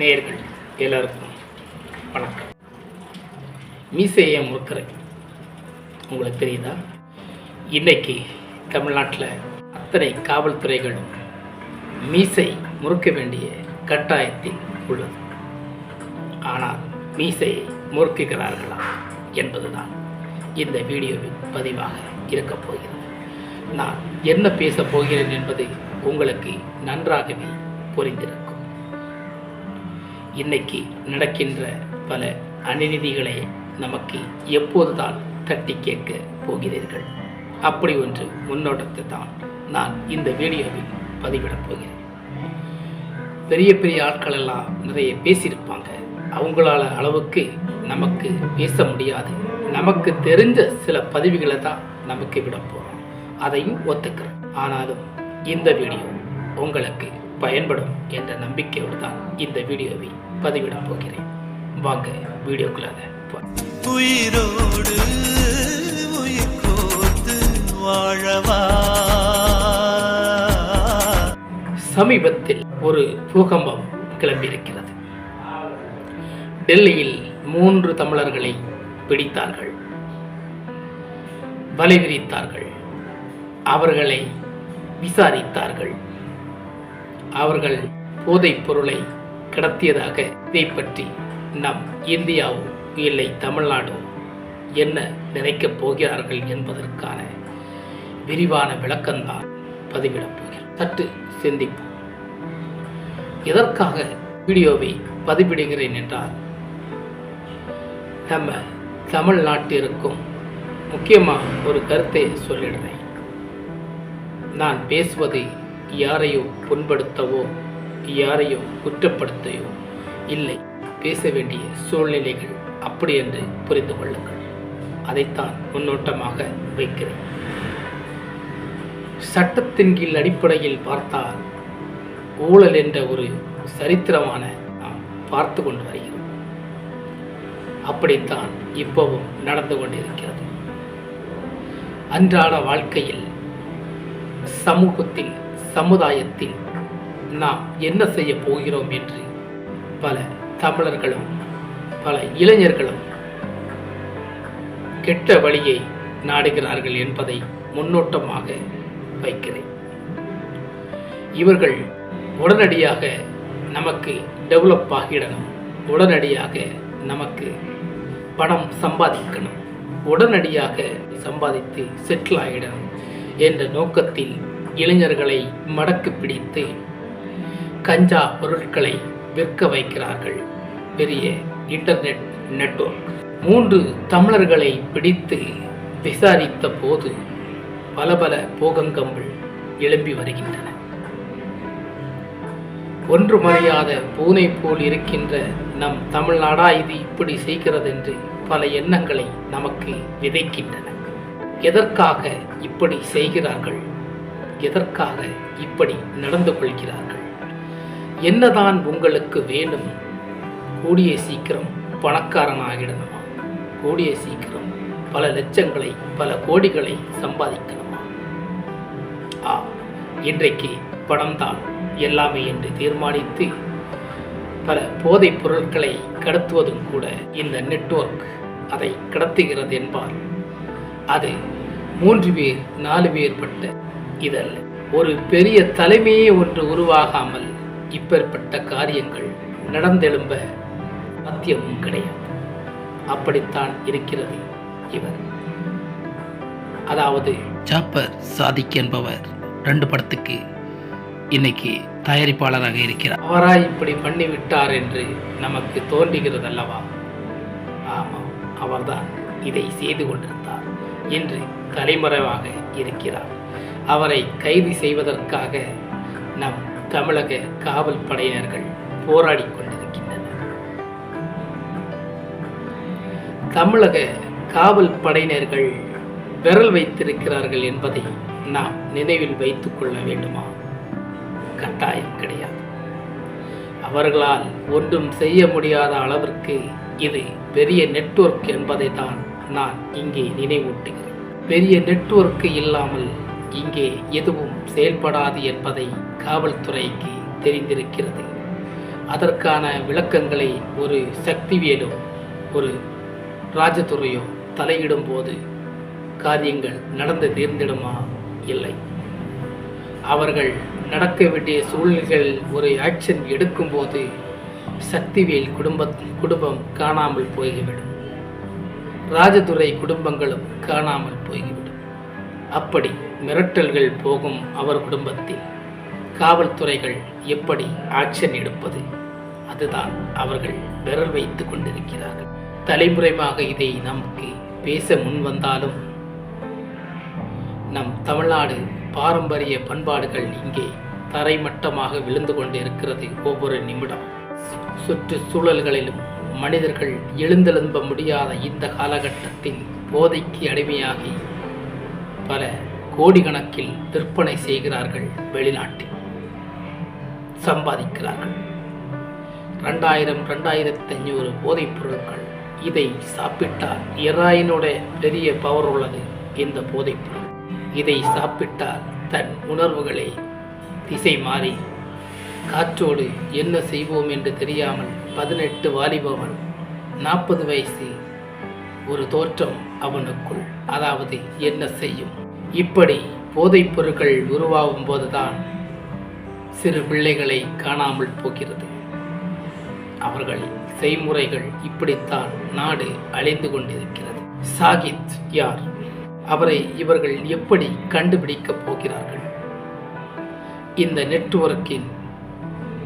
நேயர்கள் எல்லாருக்கும் வணக்கம். மீசையை முறுக்கிறேன் உங்களுக்கு தெரியுதா? இன்னைக்கு தமிழ்நாட்டில் அத்தனை காவல்துறைகளும் மீசை முறுக்க வேண்டிய கட்டாயத்தில் உள்ளது. ஆனால் மீசையை முறுக்குகிறார்களா என்பதுதான் இந்த வீடியோவின் பதிவாக இருக்கப் போகிறது. நான் என்ன பேசப் போகிறேன் என்பது உங்களுக்கு நன்றாகவே புரிந்திருக்கும். இன்னைக்கு நடக்கின்ற பல அநீதிகளை நமக்கு எப்போதுதான் தட்டி கேட்க போகிறீர்கள். அப்படி ஒன்று முன்னோட்டத்தை தான் நான் இந்த வீடியோவில் பதிவிடப் போகிறேன். பெரிய பெரிய ஆட்கள் எல்லாம் நிறைய பேசியிருப்பாங்க. அவங்களால அளவுக்கு நமக்கு பேச முடியாது. நமக்கு தெரிஞ்ச சில பதிவுகளை தான் நமக்கு விட போகிறோம். அதையும் ஒத்துக்கிறேன். ஆனாலும் இந்த வீடியோ உங்களுக்கு பயன்படும் என்ற நம்பிக்கையோடு தான் இந்த வீடியோவை பதிவிட போகிறேன். வாங்க வீடியோக்குள்ள உயிரோடு உயிர் கோர்த்து வாழவா. சமீபத்தில் ஒரு பூகம்பம் கிளம்பியிருக்கிறது. டெல்லியில் 3 தமிழர்களை பிடித்தார்கள், வலை விரித்தார்கள், அவர்களை விசாரித்தார்கள். அவர்கள் போதைப் பொருளை கடத்தியதாக இதை பற்றி நம் இந்தியாவும் இல்லை தமிழ்நாடும் என்ன நினைக்கப் போகிறார்கள் என்பதற்கான விரிவான விளக்கம்தான் பதிவிடப் போகிறேன். சற்று சிந்திப்போம். எதற்காக வீடியோவை பதிவிடுகிறேன் என்றால், நம்ம தமிழ்நாட்டிற்கும் முக்கியமாக ஒரு கருத்தை சொல்லிடுறேன். நான் பேசுவது யாரையோ புண்படுத்தவோ யாரையோ குற்றப்படுத்தவோ இல்லை. பேச வேண்டிய சூழ்நிலைகள் அப்படி என்று புரிந்து கொள்ளுங்கள். அதைத்தான் முன்னோட்டமாக வைக்கிறேன். சட்டத்தின் கீழ் அடிப்படையில் பார்த்தால் ஊழல் என்ற ஒரு சரித்திரமான நாம் பார்த்து கொண்டு வருகிறோம். அப்படித்தான் இப்போவும் நடந்து கொண்டிருக்கிறது. அன்றாட வாழ்க்கையில் சமூகத்தில் சமுதாயத்தில் நாம் என்ன செய்ய போகிறோம் என்று பல தமிழர்களும் பல இளைஞர்களும் கெட்ட வழியை நாடுகிறார்கள் என்பதை முன்னோட்டமாக வைக்கிறேன். இவர்கள் உடனடியாக நமக்கு டெவலப் ஆகிடணும், உடனடியாக நமக்கு பணம் சம்பாதிக்கணும், உடனடியாக சம்பாதித்து செட்டில் ஆகிடணும் என்ற நோக்கத்தில் இளைஞர்களை மடக்கு பிடித்து கஞ்சா பொருட்களை விற்க வைக்கிறார்கள். பெரிய இன்டர்நெட் நெட்வொர்க் 3 தமிழர்களை பிடித்து விசாரித்த போது பல பல போகங்கங்கள் எழும்பி வருகின்றன. ஒன்று மறையாத பூனை போல் இருக்கின்ற நம் தமிழ்நாடா இது இப்படி செய்கிறது என்று பல எண்ணங்களை நமக்கு விதைக்கின்றன. எதற்காக இப்படி செய்கிறார்கள்? எதற்காக இப்படி நடந்து கொள்கிறார்கள்? என்னதான் உங்களுக்கு வேணும்? கூடிய சீக்கிரம் பணக்காரனாகிடணுமா? கூடிய சீக்கிரம் பல லட்சங்களை பல கோடிகளை சம்பாதிக்கணுமா? இன்றைக்கு பணம்தான் எல்லாமே என்று தீர்மானித்து பல போதைப் பொருட்களை கடத்துவதும் கூட இந்த நெட்வொர்க் அதை கடத்துகிறது என்பார். அது 3 பேர் 4 பேர் பட்ட இதல்ல. ஒரு பெரிய தலைமையே ஒன்று உருவாகாமல் இப்பேற்பட்ட காரியங்கள் நடந்தெழும்ப சாத்தியமும் கிடையாது. அப்படித்தான் இருக்கிறது இவர். அதாவது ஜாபர் சாதிக் என்பவர் 2 படத்துக்கு இன்னைக்கு தயாரிப்பாளராக இருக்கிறார். அவராய் இப்படி பண்ணிவிட்டார் என்று நமக்கு தோன்றுகிறது அல்லவா? ஆமாம், அவர்தான் இதை செய்து கொண்டிருந்தார். இன்று தலைமறைவாக இருக்கிறார். அவரை கைது செய்வதற்காக நம் தமிழக காவல் படையினர்கள் போராடி கொண்டிருக்கின்றனர். தமிழக காவல் படையினர்கள் விரல் வைத்திருக்கிறார்கள் என்பதை நாம் நினைவில் வைத்துக் கொள்ள வேண்டுமா? கட்டாயம் கிடையாது. அவர்களால் ஒன்றும் செய்ய முடியாத அளவிற்கு இது பெரிய நெட்வொர்க் என்பதை தான் நான் இங்கே நினைவூட்டுகிறேன். பெரிய நெட்வொர்க் இல்லாமல் இங்கே எதுவும் செயல்படாது என்பதை காவல்துறைக்கு தெரிந்திருக்கிறது. அதற்கான விளக்கங்களை ஒரு சக்திவேலோ ஒரு ராஜதுறையோ தலையிடும் போது காரியங்கள் நடந்து தீர்ந்திடுமா? இல்லை. அவர்கள் நடக்க வேண்டிய சூழ்நிலைகள் ஒரு ஆக்ஷன் எடுக்கும்போது சக்திவேல் குடும்பம் காணாமல் போய்விடும், ராஜதுரை குடும்பங்களும் காணாமல் போய்விடும். அப்படி மிரட்டல்கள் போகும் அவர் குடும்பத்தில் காவல்துறைகள் எப்படி ஆக்ஷன் எடுப்பது? அதுதான் அவர்கள் விரல் வைத்து கொண்டிருக்கிறார்கள். தலைமுறையாக இதை நமக்கு பேச முன்வந்தாலும் நம் தமிழ்நாடு பாரம்பரிய பண்பாடுகள் இங்கே தரைமட்டமாக விழுந்து கொண்டு இருக்கிறது. ஒவ்வொரு நிமிடம் சுற்றுச்சூழல்களிலும் மனிதர்கள் எழுந்தெழும்ப முடியாத இந்த காலகட்டத்தில் போதைக்கு அடிமையாகி பல கோடிக்கணக்கில் விற்பனை செய்கிறார்கள், வெளிநாட்டில் சம்பாதிக்கிறார்கள். 2500 போதைப் பொருட்கள். இதை சாப்பிட்டால் இராயினோட பெரிய பவர் உள்ளது இந்த போதைப் பொருள். இதை சாப்பிட்டால் தன் உணர்வுகளை திசை மாறி காற்றோடு என்ன செய்வோம் என்று தெரியாமல் 18 வாலிபவன் 40 வயசு ஒரு தோற்றம் அவனுக்குள், அதாவது என்ன செய்யும்? இப்படி போதைப் பொருட்கள் உருவாகும் போதுதான் சிறு பிள்ளைகளை காணாமல் போகிறது. அவர்கள் செய்முறைகள் இப்படித்தான் நாடு அழிந்து கொண்டிருக்கிறது. சாகித் யார்? அவரை இவர்கள் எப்படி கண்டுபிடிக்கப் போகிறார்கள்? இந்த நெட்வொர்க்கின்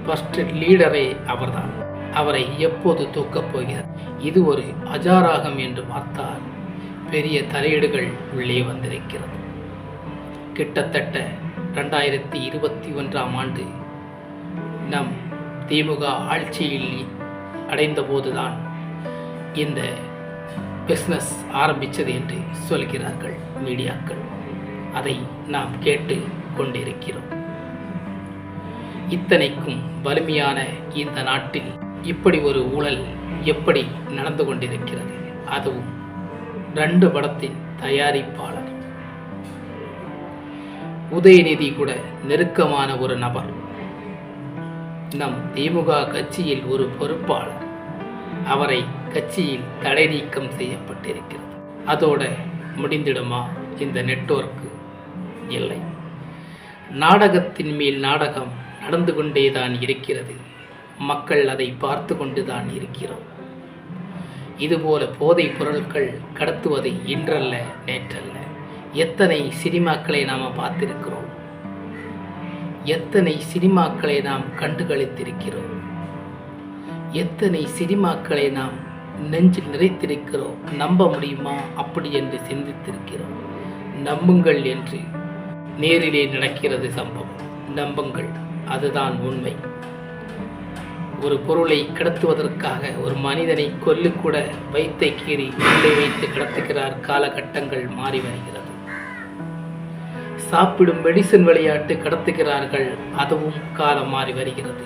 ஃபர்ஸ்ட் லீடரே அவர்தான். அவரை எப்போது தூக்கப் போகிறார்? இது ஒரு அஜாராகம் என்று பார்த்தால் பெரிய தலையீடுகள் உள்ளே வந்திருக்கிறது. கிட்டத்தட்ட 2021ஆம் ஆண்டு நம் திமுக ஆட்சியில் அடைந்த போதுதான் இந்த பிஸ்னஸ் ஆரம்பித்தது என்று சொல்கிறார்கள் மீடியாக்கள். அதை நாம் கேட்டு கொண்டிருக்கிறோம். இத்தனைக்கும் வலிமையான இந்த நாட்டில் இப்படி ஒரு ஊழல் எப்படி நடந்து கொண்டிருக்கிறது? அதுவும் 2 படத்தின் தயாரிப்பாளர் உதயநிதி கூட நெருக்கமான ஒரு நபர், நம் திமுக கட்சியில் ஒரு பொறுப்பாளர், அவரை கட்சியில் தடை நீக்கம் செய்யப்பட்டிருக்கிறது. அதோட முடிந்திடுமா இந்த நெட்வொர்க்கு? இல்லை. நாடகத்தின் மேல் நாடகம் நடந்து கொண்டேதான் இருக்கிறது. மக்கள் அதை பார்த்து கொண்டுதான் இருக்கிறோம். இதுபோல போதைப் பொருட்கள் கடத்துவது இன்றல்ல நேற்றல்ல. எத்தனை சினிமாக்களை நாம் பார்த்திருக்கிறோம், எத்தனை சினிமாக்களை நாம் கண்டுகளித்திருக்கிறோம், எத்தனை சினிமாக்களை நாம் நெஞ்சில் நிறைத்திருக்கிறோம். நம்ப முடியுமா அப்படி என்று சிந்தித்திருக்கிறோம். நம்புங்கள் என்று நேரிலே நடக்கிறது சம்பவம். நம்புங்கள், அதுதான் உண்மை. ஒரு பொருளை கடத்துவதற்காக ஒரு மனிதனை கொல்லுக்கூட வைத்தை கீறி உள்ளே வைத்து கடத்துகிறார். காலகட்டங்கள் மாறி வருகிறது. சாப்பிடும் மெடிசன் விளையாட்டு கடத்துகிறார்கள், அதுவும் காலம் மாறி வருகிறது.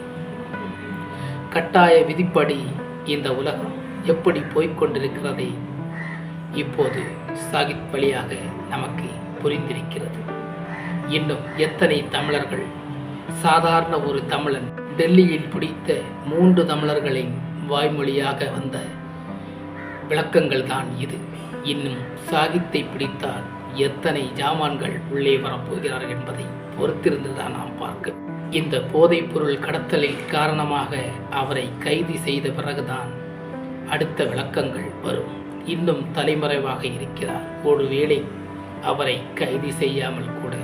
கட்டாய விதிப்படி இந்த உலகம் எப்படி போய்கொண்டிருக்கிறதை இப்போது சாகித் வழியாக நமக்கு புரிந்திருக்கிறது. இன்னும் எத்தனை தமிழர்கள், சாதாரண ஒரு தமிழன் டெல்லியில் பிடித்த 3 தமிழர்களின் வாய்மொழியாக வந்த விளக்கங்கள் தான் இது. இன்னும் சாகித்தை பிடித்தால் எத்தனை ஜாமான்கள் உள்ளே வரப்போகிறார்கள் என்பதை பொறுத்திருந்துதான் நாம் பார்க்க. இந்த போதைப் பொருள் கடத்தலில் காரணமாக அவரை கைது செய்த பிறகுதான் அடுத்த விளக்கங்கள் வரும். இன்னும் தலைமறைவாக இருக்கிறார். ஒருவேளை அவரை கைது செய்யாமல் கூட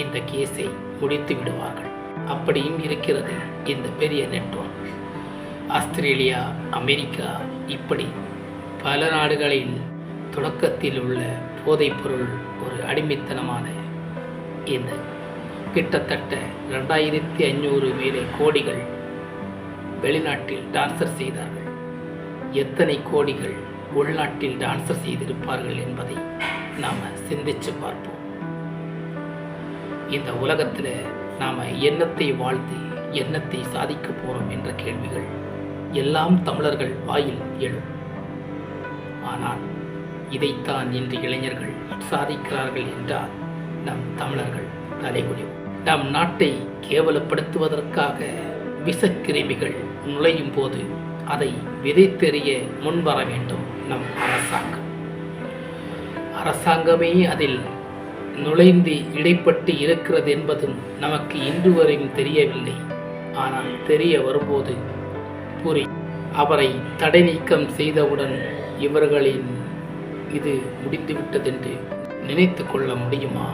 இந்த கேஸை முடித்து விடுவார்கள். அப்படியும் இருக்கிறது இந்த பெரிய நெட்வொர்க். ஆஸ்திரேலியா, அமெரிக்கா, இப்படி பல நாடுகளில் தொடக்கத்தில் உள்ள போதைப்பொருள் ஒரு அடிமைத்தனமான இந்த கிட்டத்தட்ட 2500 மேலே கோடிகள் வெளிநாட்டில் டான்சர் செய்தார்கள். எத்தனை கோடிகள் உள்நாட்டில் டான்சர் செய்திருப்பார்கள் என்பதை நாம் சிந்திச்சு பார்ப்போம். இந்த உலகத்தில் நாம் என்னத்தை வாழ்ந்து என்னத்தை சாதிக்க போகிறோம் என்ற கேள்விகள் எல்லாம் தமிழர்கள் வாயில் எழும். ஆனால் இதைத்தான் இன்று இளைஞர்கள் சாதிக்கிறார்கள் என்றால் நம் தமிழர்கள் தலைகுனியும். நம் நாட்டை கேவலப்படுத்துவதற்காக விஷக்கிருமிகள் நுழையும் போது அதை விதைத்தெறிய முன்வர வேண்டும் நம் அரசாங்கம். அரசாங்கமே அதில் நுழைந்து இடைப்பட்டு இருக்கிறது என்பதும் நமக்கு இன்று வரையும் தெரியவில்லை. ஆனால் தெரிய வரும்போது அவரை தடை நீக்கம் செய்தவுடன் இவர்களின் இது முடிந்துவிட்டதென்று நினைத்து கொள்ள முடியுமா?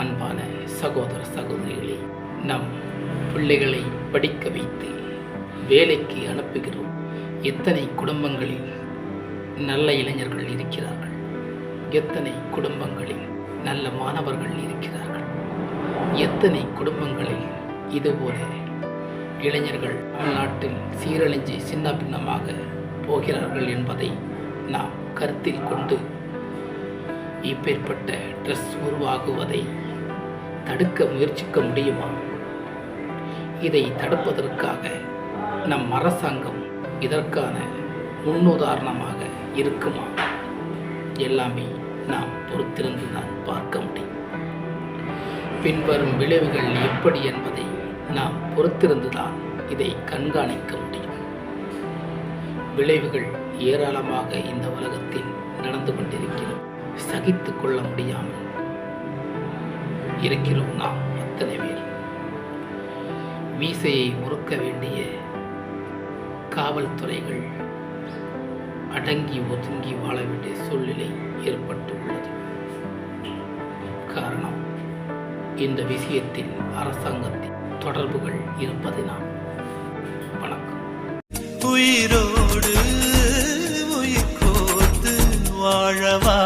அன்பான சகோதர சகோதரிகளே, நம் பிள்ளைகளை படிக்க வைத்து வேலைக்கு அனுப்புகிறோம். எத்தனை குடும்பங்களில் நல்ல இளைஞர்கள் இருக்கிறார்கள், எத்தனை குடும்பங்களில் நல்ல மாணவர்கள் இருக்கிறார்கள், எத்தனை குடும்பங்களில் இதுபோல இளைஞர்கள் தமிழ்நாட்டில் சீரழிஞ்சு சின்ன பின்னமாக போகிறார்கள் என்பதை நாம் கருத்தில் கொண்டு இப்பேற்பட்ட ட்ரெஸ் உருவாகுவதை தடுக்க முயற்சிக்க முடியுமா? இதை தடுப்பதற்காக நம் அரசாங்கம் இதற்கான முன்னுதாரணமாக இருக்குமா? எல்லாமே நாம் பொறுத்திருந்து தான் பார்க்க முடியும். பின்வரும் விளைவுகள் எப்படி என்பதை நாம் பொறுத்திருந்துதான் இதை கண்காணிக்க முடியும். விளைவுகள் ஏராளமாக இந்த உலகத்தில் நடந்து கொண்டிருக்கிறோம். சகித்துக் கொள்ள முடியாமல் இருக்கிறோம் நாம் அத்தனை பேர். மீசையை முறுக்க வேண்டிய காவல்துறைகள் அடங்கி ஒதுங்கி வாழ வேண்டிய சூழ்நிலை ஏற்பட்டுள்ளது. காரணம், இந்த விஷயத்தில் அரசாங்கத்தின் தொடர்புகள் இருப்பதினால். வணக்கம். உயிரோடு உயிர் கோர்த்து வாழவா